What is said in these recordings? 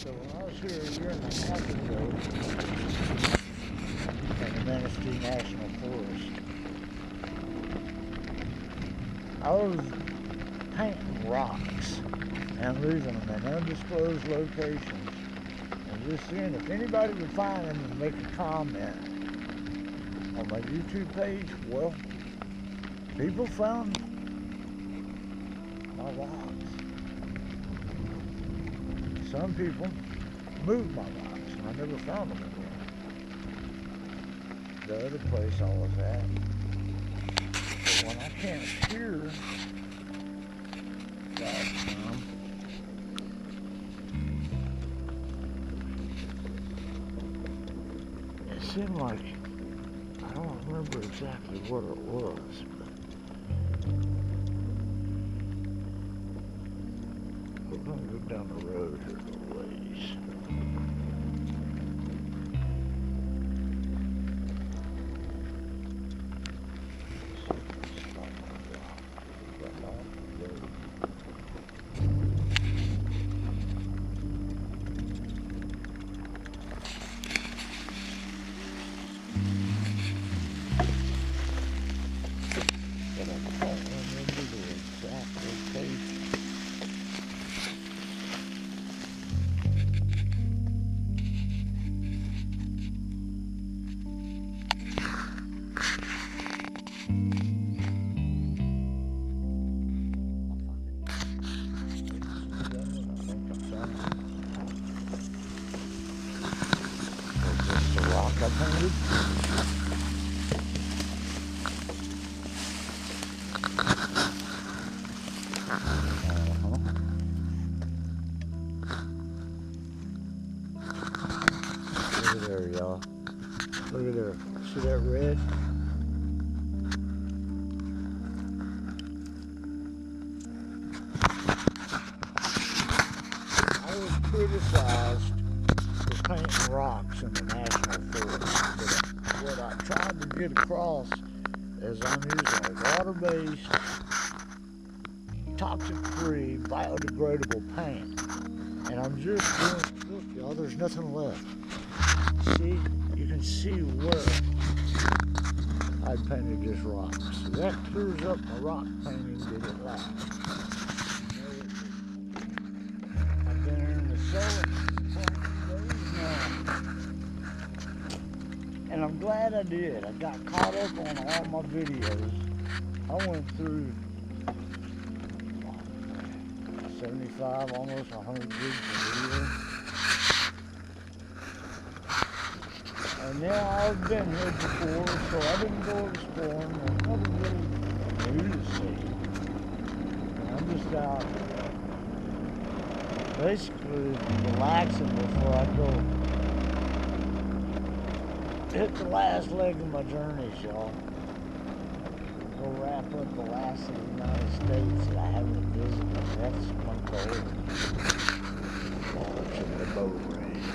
So when I was here a year and a half ago in the Manistee National Forest, I was painting rocks and leaving them in undisclosed locations and just seeing if anybody would find them and make a comment on my YouTube page. Well, people found my rocks. Some people moved my rocks and I never found them again. The other place I was at, but when I can't hear that it seemed like, I don't remember exactly what it was, but we're going to go down the road here a ways. Look at there, y'all. Look at there. See that red? I was criticized for painting rocks in the National Forest. But what I tried to get across is I'm using a water-based, toxic-free, biodegradable paint. And I'm just doing, look y'all, there's nothing left. See, you can see where I painted just rocks. So that clears up my rock painting that it last. I've been here in the sun 20 days now. And I'm glad I did. I got caught up on all my videos. I went through 75, almost 100 gigs of video. And yeah, I've been here before, so I didn't go exploring. There's nothing really new to see. And I'm just out basically relaxing before I go hit the last leg of my journey, y'all. Go wrap up the last of the United States that I haven't visited. That's one goal. Watching the boat race.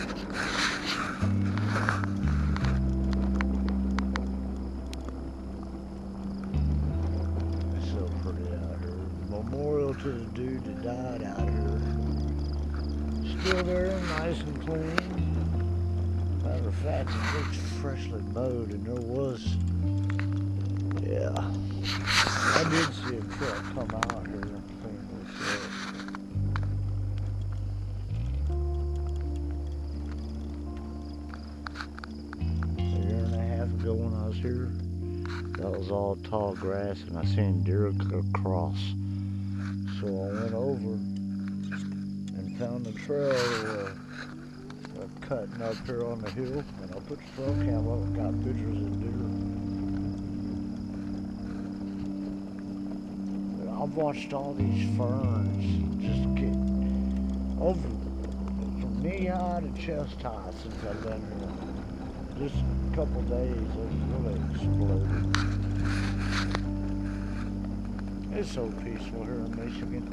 It's so pretty out here. Memorial to the dude that died out here. Still there, nice and clean. Matter of fact, it looks freshly mowed, and there was, yeah. I did see a truck come out here and clean this up. A year and a half ago when I was here, that was all tall grass and I seen deer across. So I went over and found the trail cutting up here on the hill, and I put the trail cam up and got pictures of deer. I've watched all these ferns just get over from knee high to chest high since I've been here. Just a couple days, it's really exploded. It's so peaceful here in Michigan.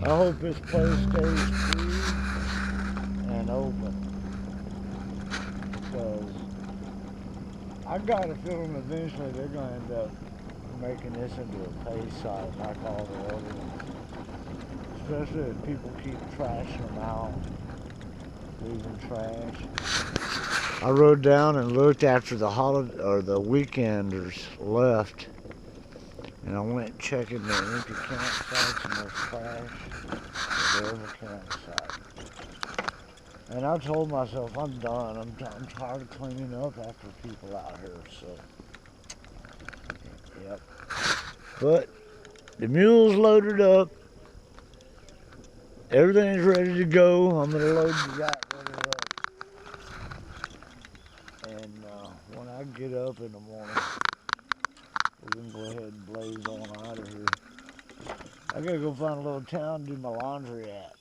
I hope this place stays free and open, because I got a feeling eventually they're going to end up making this into a pay site like all the other ones. especially if people keep trashing them out, leaving trash. I rode down and looked after the holiday or the weekenders left, and I went checking the empty campsites and there's trash at every campsite. And I told myself, I'm done. I'm tired of cleaning up after people out here. So, yep. But the mule's loaded up. Everything's ready to go. I'm gonna load the yacht ready up. And when I get up in the morning, we're gonna go ahead and blaze on out of here. I gotta go find a little town to do my laundry at.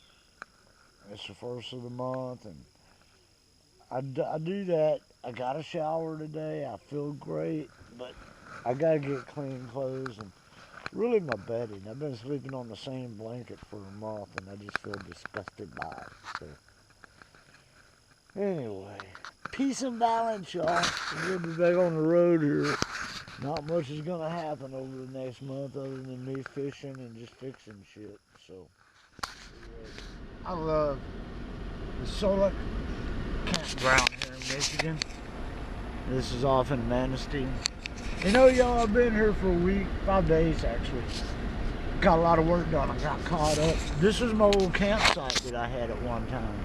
It's the first of the month, and I do that. I got a shower today. I feel great, but I gotta get clean clothes and really my bedding. I've been sleeping on the same blanket for a month, and I just feel disgusted by it. So anyway, peace and balance, y'all. We'll be back on the road here. Not much is gonna happen over the next month other than me fishing and just fixing shit. So I love the Solek campground here in Michigan. This is off in Manistee. You know, y'all, I've been here for a week, 5 days actually. Got a lot of work done. I got caught up. This is my old campsite that I had at one time.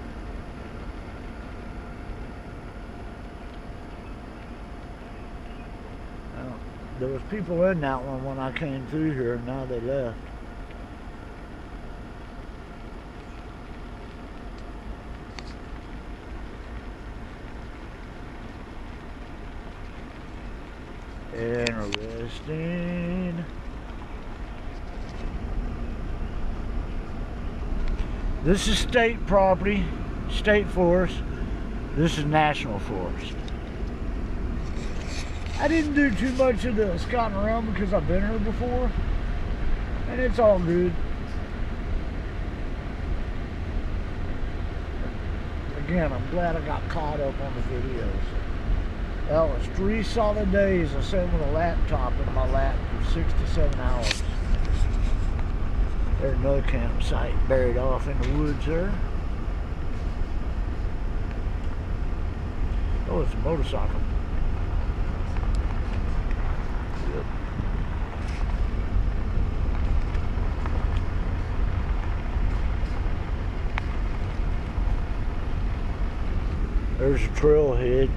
There was people in that one when I came through here, and now they left. Interesting. This is state property, state forest. This is national forest. I didn't do too much of the scouting around because I've been here before, and it's all good. Again, I'm glad I got caught up on the videos. That was 3 solid days I sat with a laptop in my lap for 6 to 7 hours. There's another campsite buried off in the woods there. Oh, it's a motorcycle. Yep. There's a trailhead.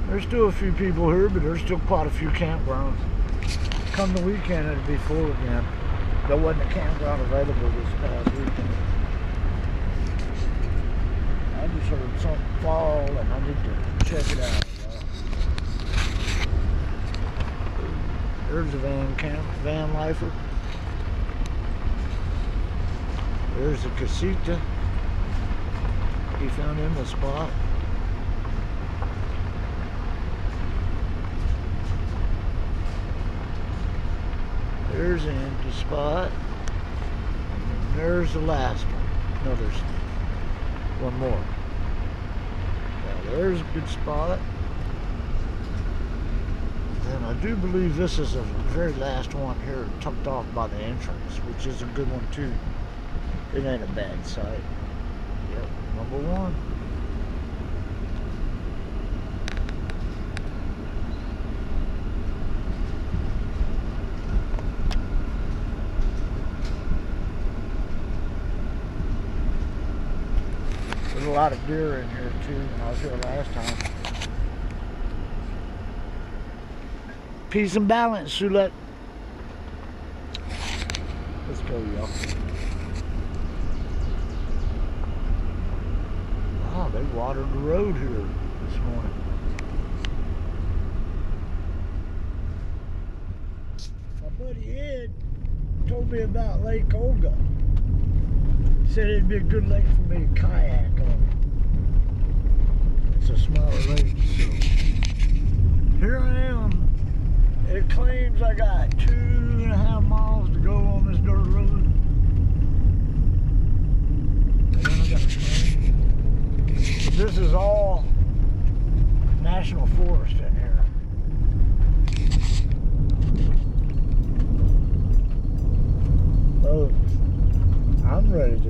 There's still a few people here, but there's still quite a few campgrounds. Come the weekend, it'll be full again. There wasn't a campground available this past weekend. I just heard something fall, and I need to check it out. There's a van lifer. There's a casita. He found him a spot. There's an empty spot. And there's the last one. No, there's one more. Now there's a good spot. And I do believe this is the very last one here, tucked off by the entrance, which is a good one too. It ain't a bad site. Yep, number one. There's a lot of deer in here too when I was here last time. Peace and balance, Soulette. Let's go, y'all. Wow, they watered the road here this morning. My buddy Ed told me about Lake Olga. Said it'd be a good lake for me to kayak on. It's a smaller lake, so here I am. It claims I got 2.5 miles to go on this dirt road. And then I got to turn. This is all national forest in here.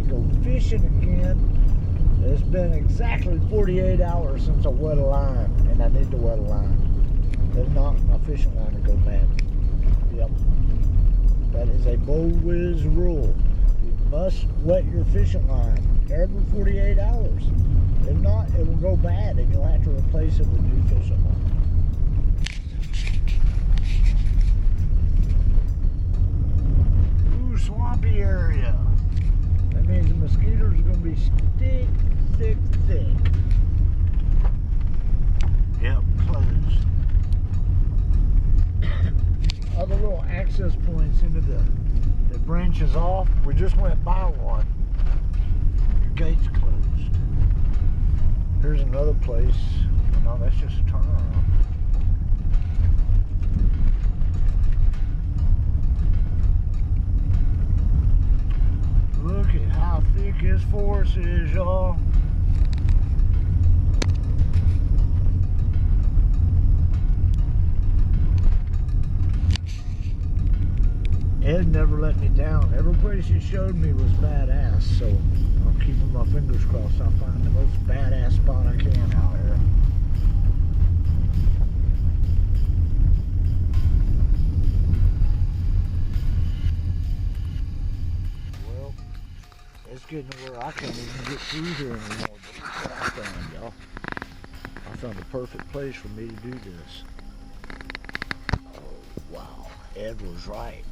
go fishing again. It's been exactly 48 hours since I wet a line, and I need to wet a line. If not, my fishing line will go bad. Yep. That is a Bowwiz rule. You must wet your fishing line every 48 hours. If not, it will go bad, and you'll have to replace it with new fishing line. Ooh, swampy area. That means the mosquitoes are going to be thick. Yep, closed. Other little access points into the branches off. We just went by one. Your gate's closed. Here's another place. No, that's just a turnaround. Look at how thick his force is, y'all. Ed never let me down. Every place he showed me was badass, so I'm keeping my fingers crossed I'll find the most badass spot I can out here. Well, it's getting to where I can't even get through here anymore, but look what I found, y'all. I found the perfect place for me to do this. Oh, wow. Ed was right.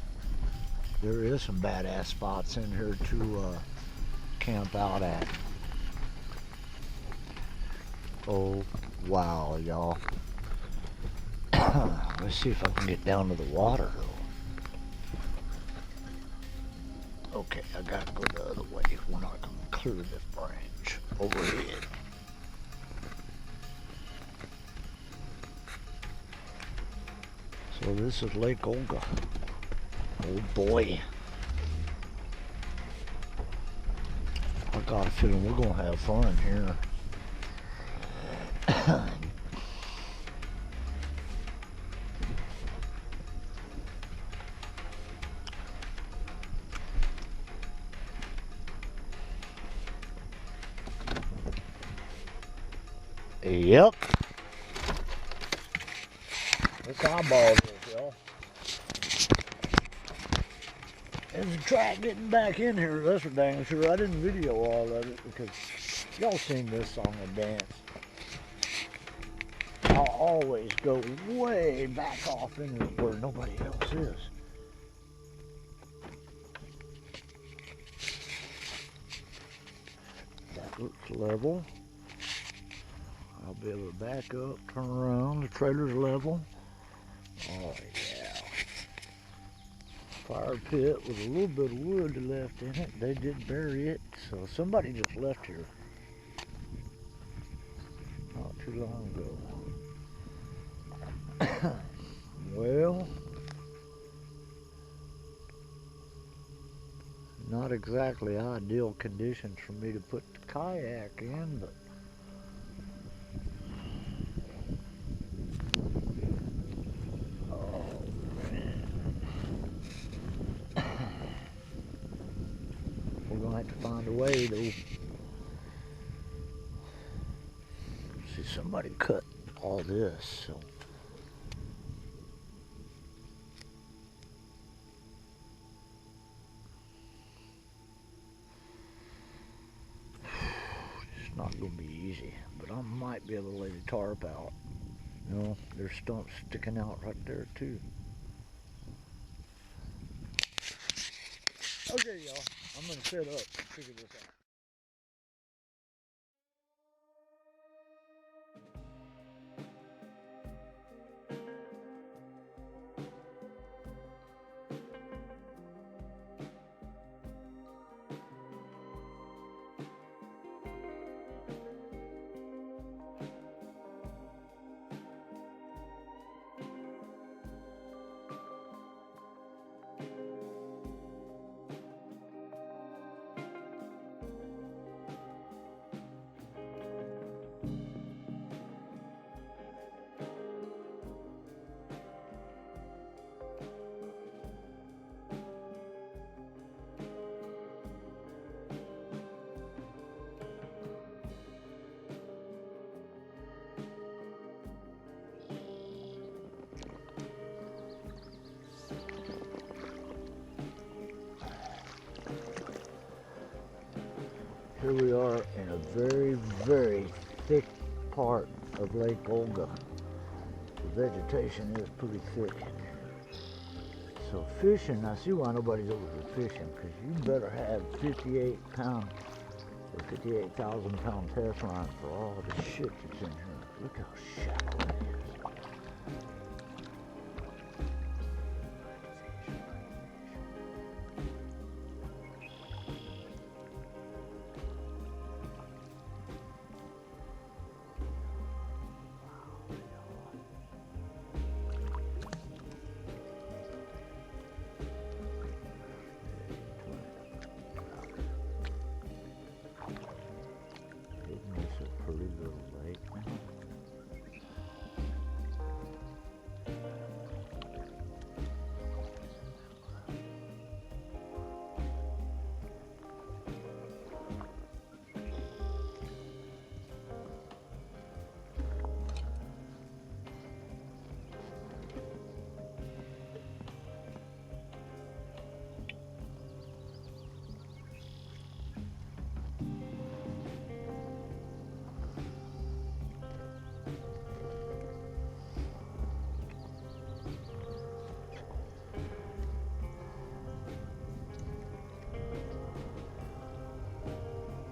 There is some badass spots in here to camp out at. Oh, wow, y'all. Let's see if I can get down to the water, though. Okay, I gotta go the other way. We're not gonna clear this branch overhead. So this is Lake Olga. Oh boy. I got a feeling we're gonna have fun here. Yep. This eyeball is, y'all. There's a track getting back in here, that's for dang sure. I didn't video all of it because y'all seen this song and dance. I'll always go way back off into where nobody else is. That looks level. I'll be able to back up, turn around, the trailer's level. Oh yeah. Fire pit with a little bit of wood left in it. They did bury it, so somebody just left here not too long ago. Well, not exactly ideal conditions for me to put the kayak in, but we're gonna have to find a way though. See, somebody cut all this, so it's not gonna be easy, but I might be able to lay the tarp out. You know, there's stumps sticking out right there too. Okay, y'all, I'm gonna set up and figure this out. Here we are in a very, very thick part of Lake Olga. The vegetation is pretty thick. So fishing, I see why nobody's over here fishing, because you better have 58 pound or 58,000 pound test line for all the shit that's in here. Look how shallow it is. Pretty little lake now.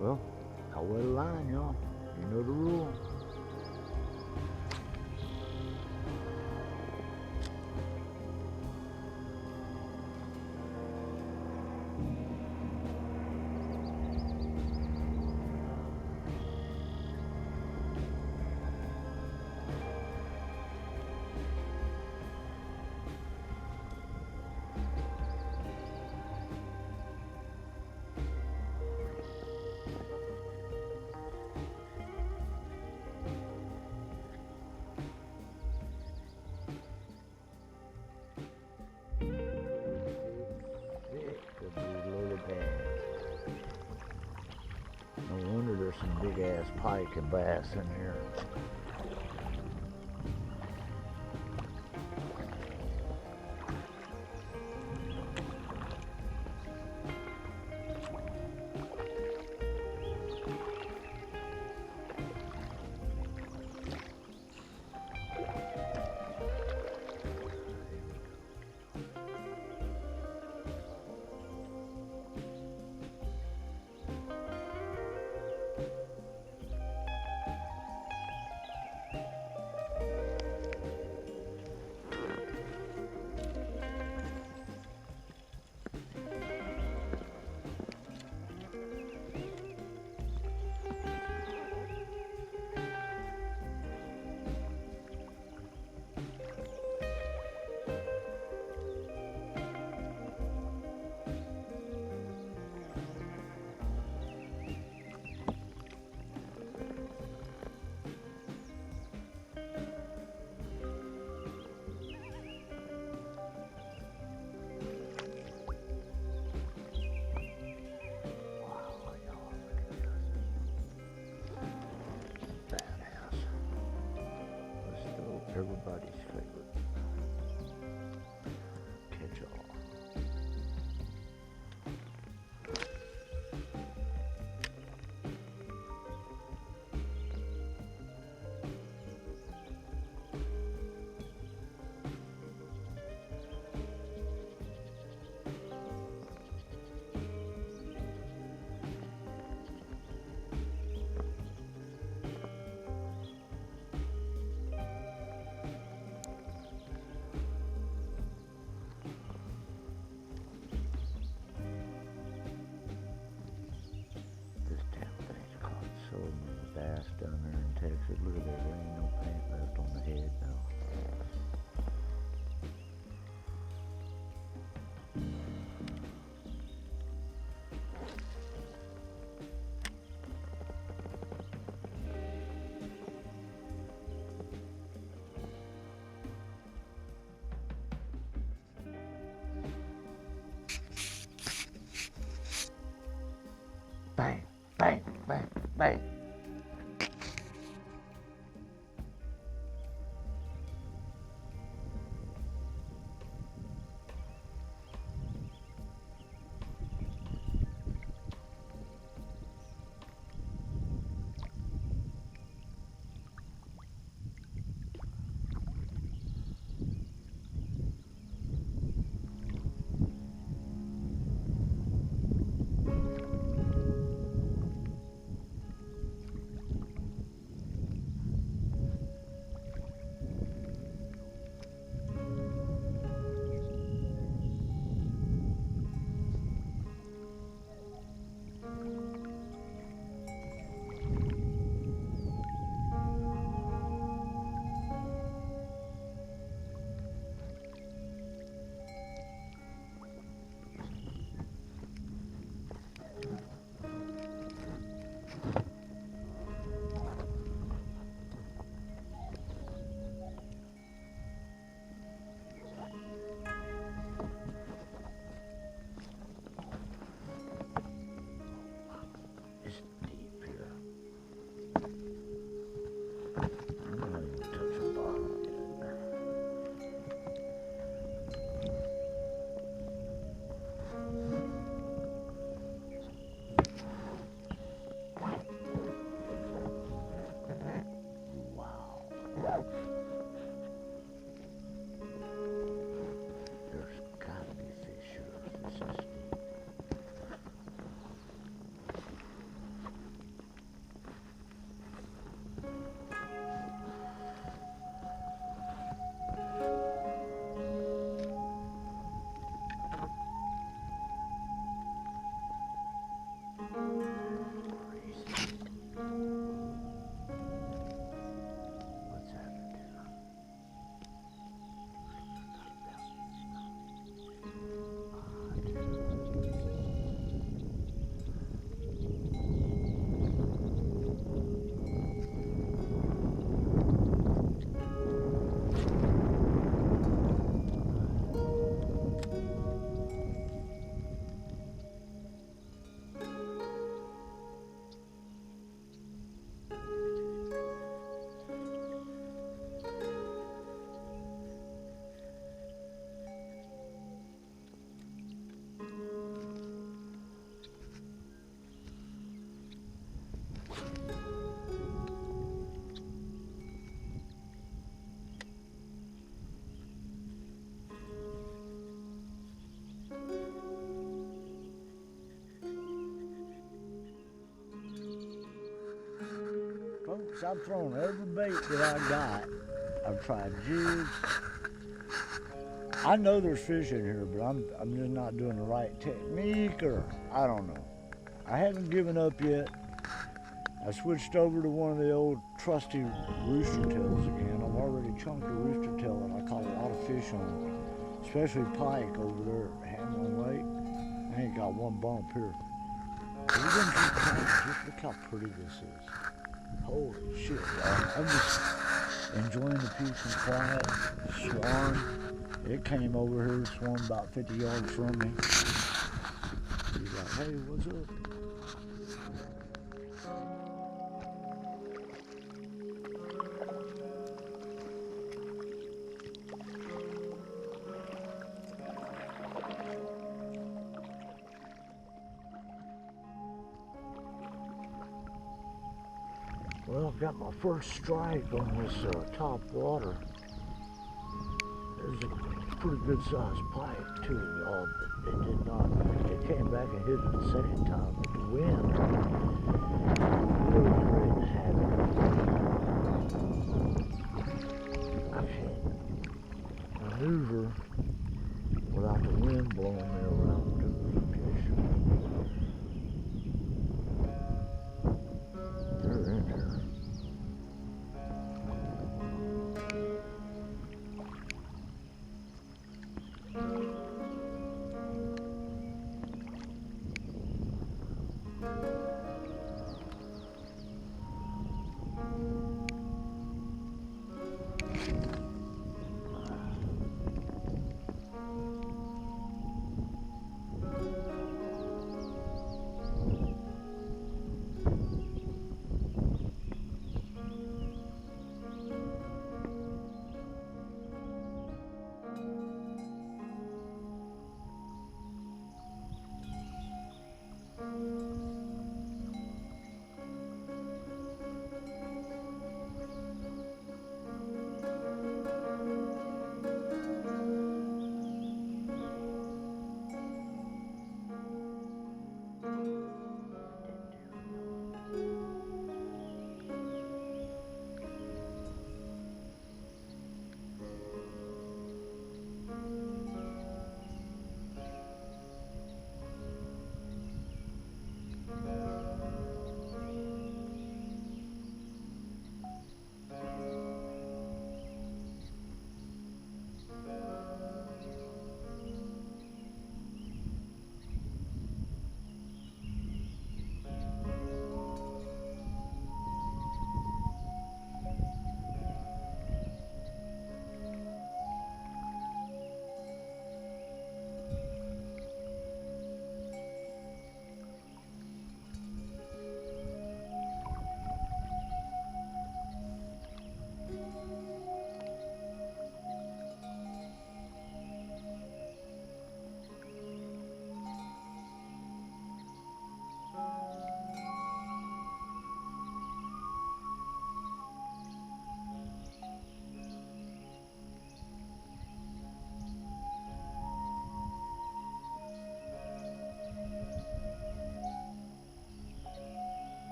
Well, I'll wet a line, y'all. You know the rule. No wonder there's some big ass pike and bass in here. Everybody's favorite catch-all. So many bass down there in Texas. Look at that, there ain't no paint left on the head though. Bang, bang, bang, bang. I've thrown every bait that I got. I've tried jigs. I know there's fish in here, but I'm just not doing the right technique, or I don't know. I haven't given up yet. I switched over to one of the old trusty rooster tails again. I've already chunked a rooster tail that I caught a lot of fish on, especially pike over there at Hamlin Lake. I ain't got one bump here. But we're gonna keep trying. Just look how pretty this is. Holy shit, y'all. I'm just enjoying the peace and quiet. Swan, it came over here, swam about 50 yards from me. He's like, hey, what's up? Well, I've got my first strike on this top water. There's a pretty good sized pike too, y'all, but it did not. It came back and hit it the second time, but the wind really created havoc. I can't maneuver without the wind blowing me around doing the fish. They're in there.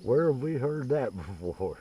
Where have we heard that before?